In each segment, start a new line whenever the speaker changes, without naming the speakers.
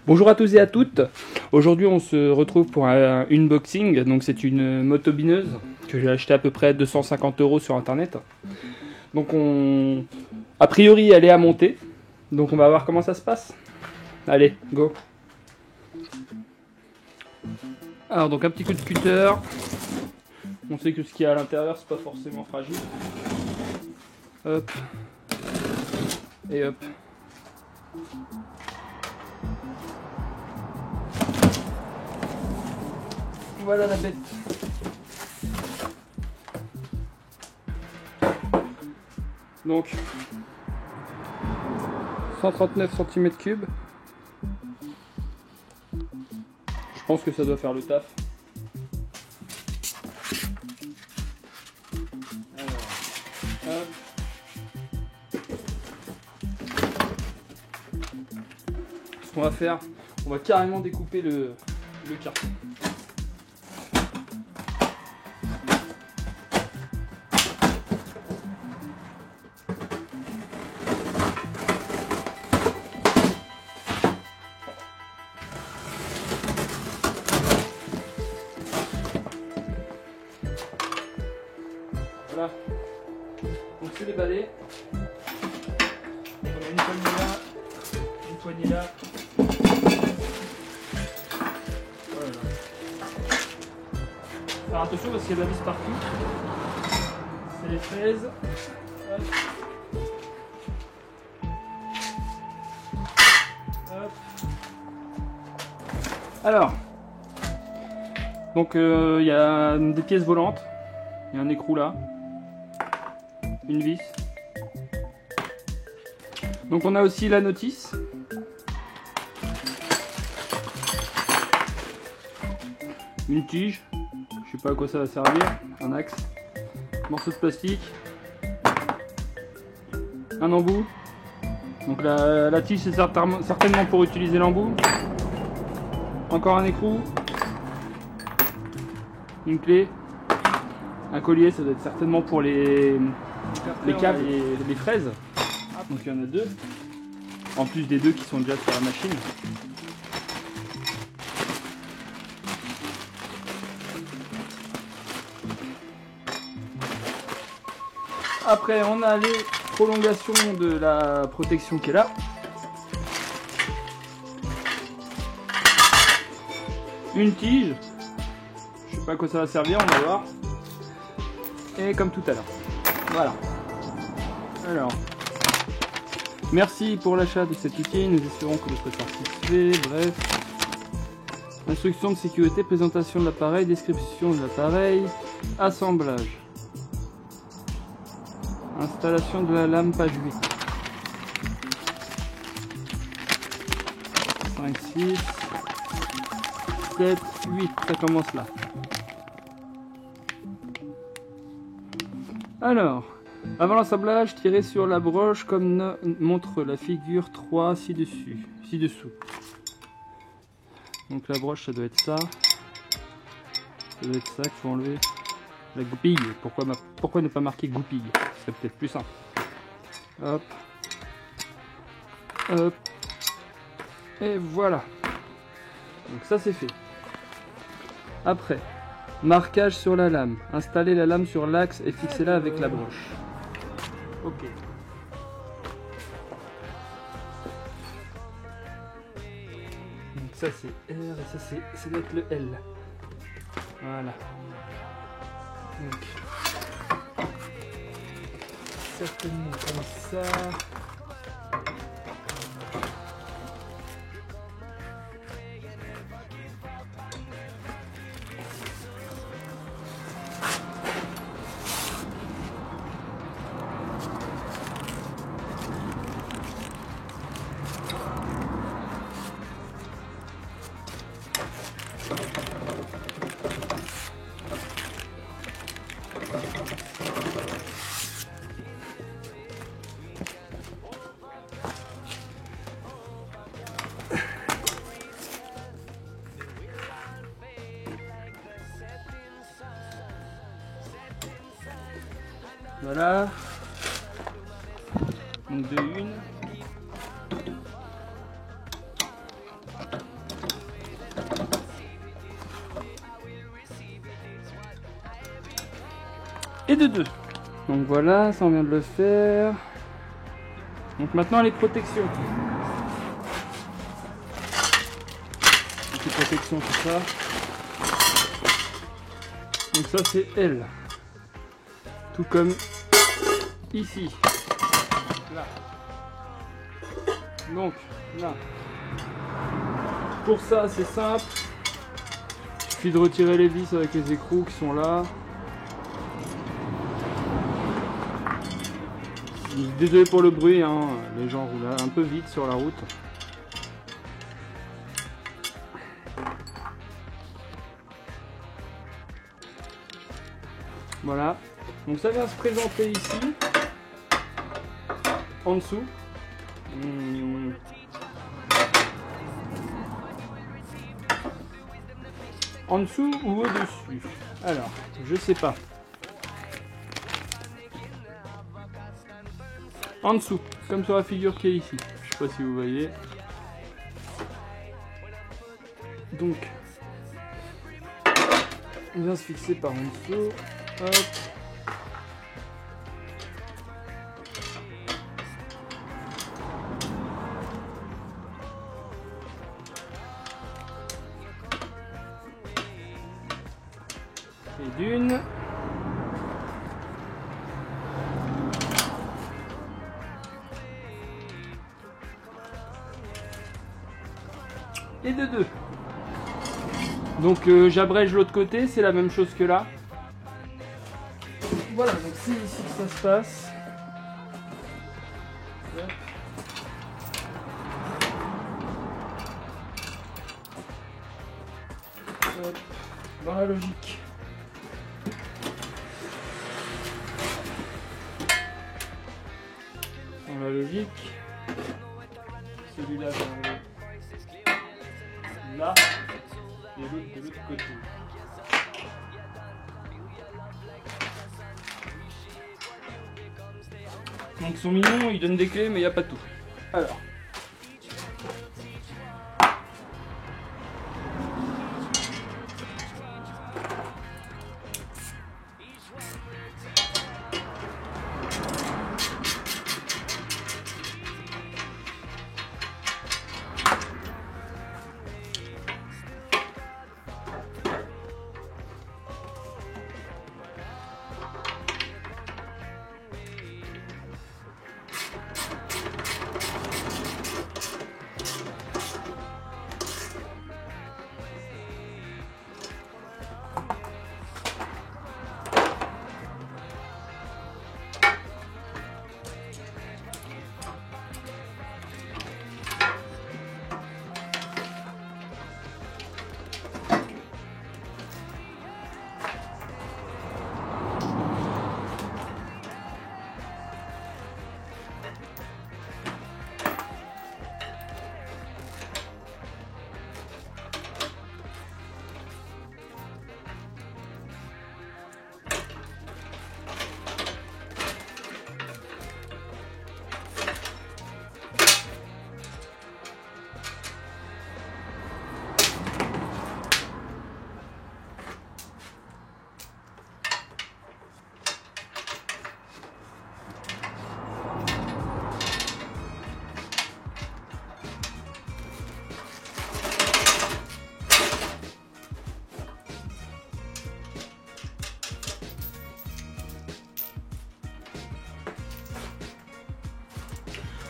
Bonjour à tous et à toutes. Aujourd'hui on se retrouve pour un unboxing. Donc c'est une motobineuse que j'ai acheté à peu près 250 € sur internet. Donc a priori elle est à monter. Donc on va voir comment ça se passe. Allez, go. Alors donc un petit coup de cutter. On sait que ce qu'il y a à l'intérieur c'est pas forcément fragile. Hop. Et hop. Voilà la bête. Donc 139 cm3. Je pense que ça doit faire le taf. Alors, hop. Ce qu'on va faire, on va carrément découper le carton. Voilà, donc c'est les balais. On a une poignée là, une poignée là. Voilà. Faire attention parce qu'il y a de la vis partout. C'est les fraises. Hop. Hop. Alors, donc il y a des pièces volantes. Il y a un écrou là. Une vis. Donc on a aussi la notice. Une tige. Je sais pas à quoi ça va servir. Un axe. Morceau de plastique. Un embout. Donc la tige c'est certainement pour utiliser l'embout. Encore un écrou. Une clé. Un collier, ça doit être certainement pour les câbles et les fraises. Donc il y en a deux. En plus des deux qui sont déjà sur la machine. Après on a les prolongations de la protection qui est là. Une tige. Je sais pas à quoi ça va servir, on va voir. Et comme tout à l'heure. Voilà. Alors, merci pour l'achat de cet outil. Nous espérons que vous serez satisfait. Bref. Instructions de sécurité, présentation de l'appareil, description de l'appareil, assemblage. Installation de la lame, page 8. 5, 6, 7, 8. Ça commence là. Alors, avant l'assemblage, tirez sur la broche comme montre la figure 3 ci-dessous. Donc la broche, ça doit être ça. Ça doit être ça qu'il faut enlever. La goupille. Pourquoi ne pas marquer goupille? Ce serait peut-être plus simple. Hop. Hop. Et voilà. Donc ça c'est fait. Après. Marquage sur la lame. Installez la lame sur l'axe et fixez-la avec la broche. Ok. Donc ça c'est R et ça doit être le L. Voilà. Donc certainement comme ça. Voilà. Donc de une. et de 2. Donc voilà, ça on vient de le faire. Donc maintenant les protections. Les protections, tout ça. Donc ça c'est L. Tout comme ici. Là. Donc là. Pour ça c'est simple. Il suffit de retirer les vis avec les écrous qui sont là. Désolé pour le bruit, hein. Les gens roulent un peu vite sur la route. Voilà, donc ça vient se présenter ici, en dessous. En dessous ou au-dessus? Alors, je sais pas. En dessous, comme sur la figure qui est ici. Je sais pas si vous voyez. Donc, on vient se fixer par en dessous. Hop. Et d'une. Et de 2. Donc j'abrège l'autre côté, c'est la même chose que là. Voilà, donc c'est ici que ça se passe. Hop. Hop. Dans la logique. Dans la logique. Celui-là là et l'autre de l'autre côté. Donc ils sont mignons, ils donnent des clés mais il n'y a pas tout. Alors.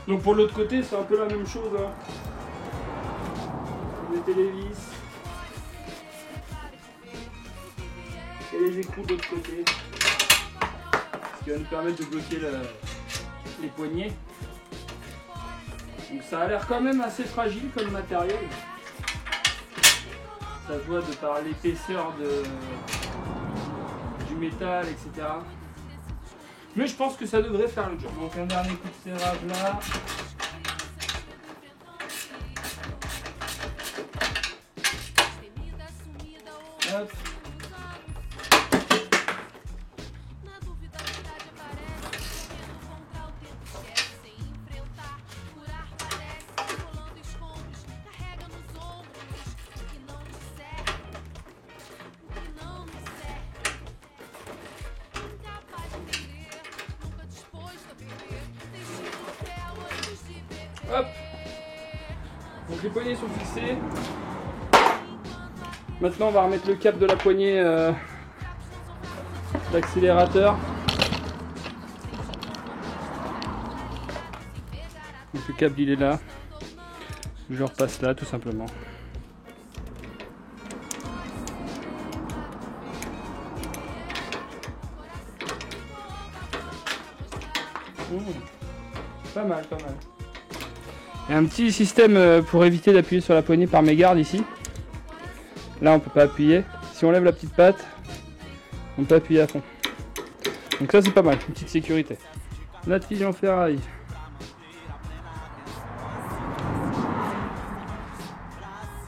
Donc pour l'autre côté, c'est un peu la même chose. Hein. Vous mettez les vis. Et les écrous de l'autre côté. Ce qui va nous permettre de bloquer les poignées. Donc ça a l'air quand même assez fragile comme matériel. Ça se voit de par l'épaisseur du métal, etc. Mais je pense que ça devrait faire le job. Donc un dernier coup de serrage là. Hop. Hop. Donc les poignées sont fixées. Maintenant on va remettre le cap de la poignée d'accélérateur. Donc le câble il est là. Je le repasse là tout simplement. Pas mal, pas mal. Il y a un petit système pour éviter d'appuyer sur la poignée par mégarde ici. Là on peut pas appuyer. Si on lève la petite patte, on peut appuyer à fond. Donc ça c'est pas mal, une petite sécurité. La tige en ferraille.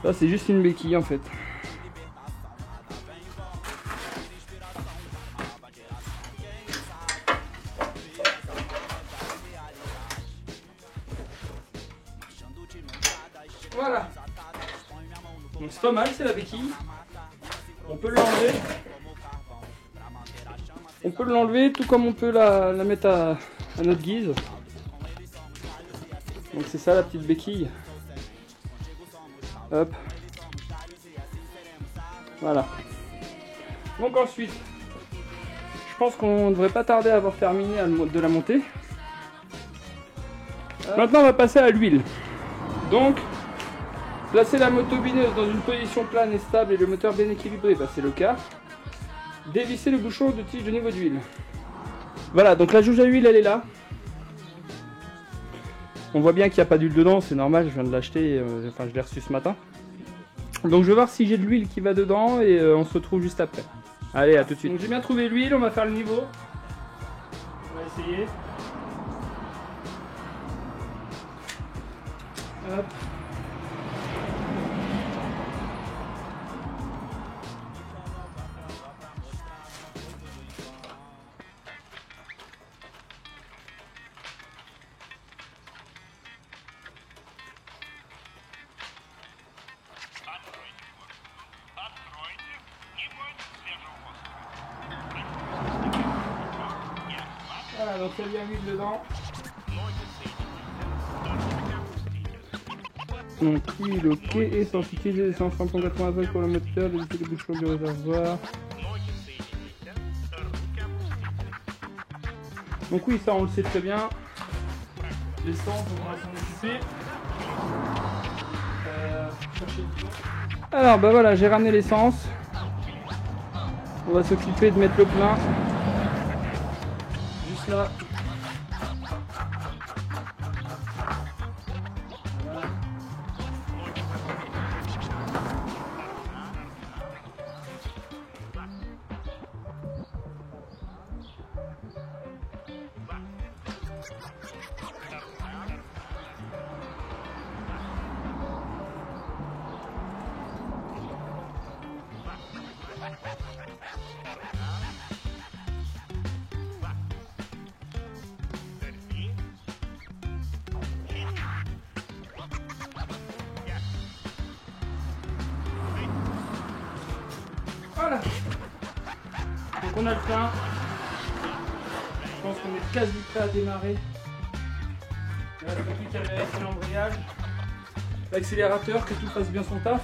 Ça c'est juste une béquille en fait. Voilà. Donc c'est pas mal, c'est la béquille. On peut l'enlever. On peut l'enlever tout comme on peut la mettre à notre guise. Donc c'est ça la petite béquille. Hop. Voilà. Donc ensuite, je pense qu'on ne devrait pas tarder à avoir terminé de la monter. Maintenant on va passer à l'huile. Donc, placer la motobineuse dans une position plane et stable et le moteur bien équilibré, bah c'est le cas. Dévisser le bouchon de tige de niveau d'huile. Voilà, donc la jauge à huile elle est là. On voit bien qu'il n'y a pas d'huile dedans, c'est normal, je viens de l'acheter, enfin je l'ai reçu ce matin. Donc je vais voir si j'ai de l'huile qui va dedans et on se retrouve juste après. Allez, à tout de suite. Donc j'ai bien trouvé l'huile, on va faire le niveau. On va essayer. Hop. Voilà, donc il y a bien l'huile dedans. Donc huile ok, essence, utiliser l'essence 180 pour le moteur, éviter les bouchons du réservoir. Donc oui, ça on le sait très bien. L'essence, on va s'en occuper. Alors bah voilà, j'ai ramené l'essence. On va s'occuper de mettre le plein. Juste là. Voilà. Donc on a le plein. Je pense qu'on est quasi prêt à démarrer. Il reste plus qu'à vérifier l'embrayage, l'accélérateur, que tout fasse bien son taf.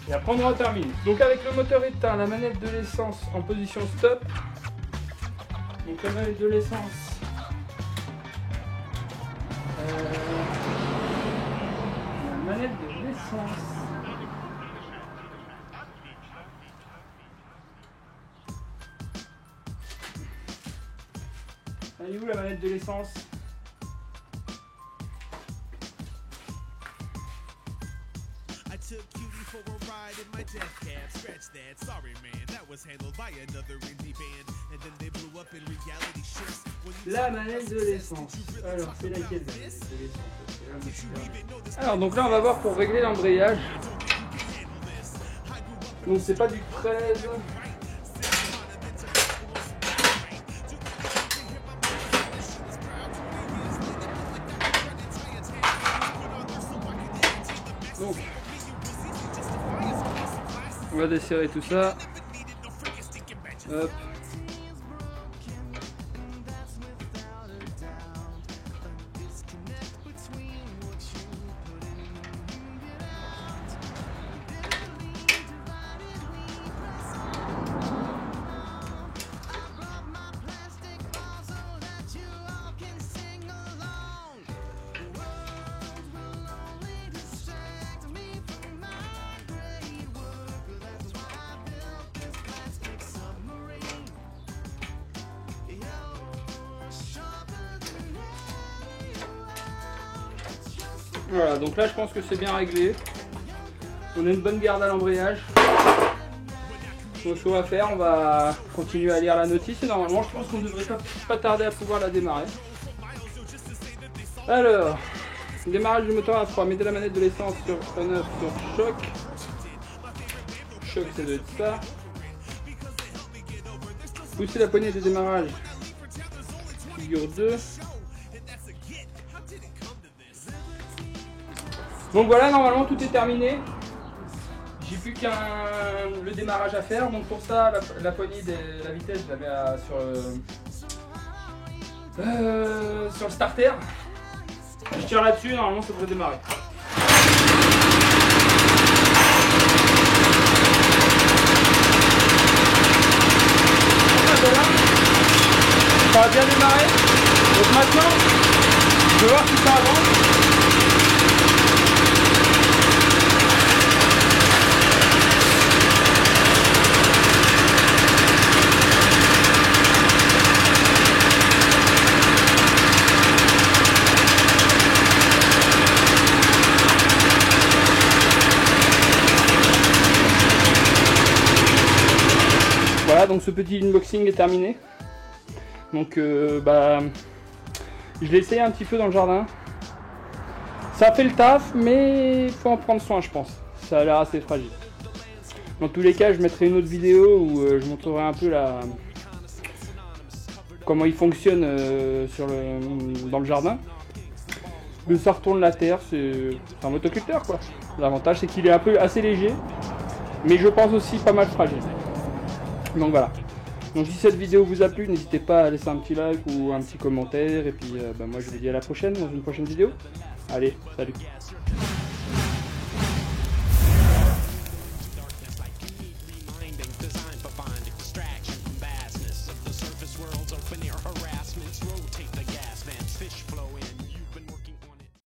Et après on aura terminé. Donc avec le moteur éteint, la manette de l'essence en position stop. Donc la manette de l'essence. La manette de l'essence. Elle est où la manette de l'essence? La manette de l'essence. Alors c'est laquelle la manette de l'essence? Alors donc là on va voir pour régler l'embrayage. Donc c'est pas du 13. Donc, on va desserrer tout ça. Hop. Voilà, donc là je pense que c'est bien réglé. On a une bonne garde à l'embrayage. Donc ce qu'on va faire, on va continuer à lire la notice et normalement je pense qu'on devrait pas tarder à pouvoir la démarrer. Alors, démarrage du moteur à froid, mettez la manette de l'essence sur on-off sur choc. Choc, ça doit être ça. Poussez la poignée de démarrage. Figure 2. Donc voilà, normalement tout est terminé. J'ai plus le démarrage à faire. Donc pour ça, la poignée de la vitesse, je la mets sur le starter. Je tire là-dessus, normalement ça devrait démarrer. Voilà. Ça a bien démarré. Donc maintenant, je vais voir si ça avance. Voilà, donc ce petit unboxing est terminé. Donc je l'ai essayé un petit peu dans le jardin. Ça fait le taf, mais il faut en prendre soin, je pense. Ça a l'air assez fragile. Dans tous les cas, je mettrai une autre vidéo où je montrerai un peu comment il fonctionne dans le jardin. Ça retourne la terre, c'est un motoculteur quoi. L'avantage c'est qu'il est assez léger, mais je pense aussi pas mal fragile. Donc voilà. Donc si cette vidéo vous a plu, n'hésitez pas à laisser un petit like ou un petit commentaire. Et puis moi je vous dis à la prochaine dans une prochaine vidéo. Allez, salut.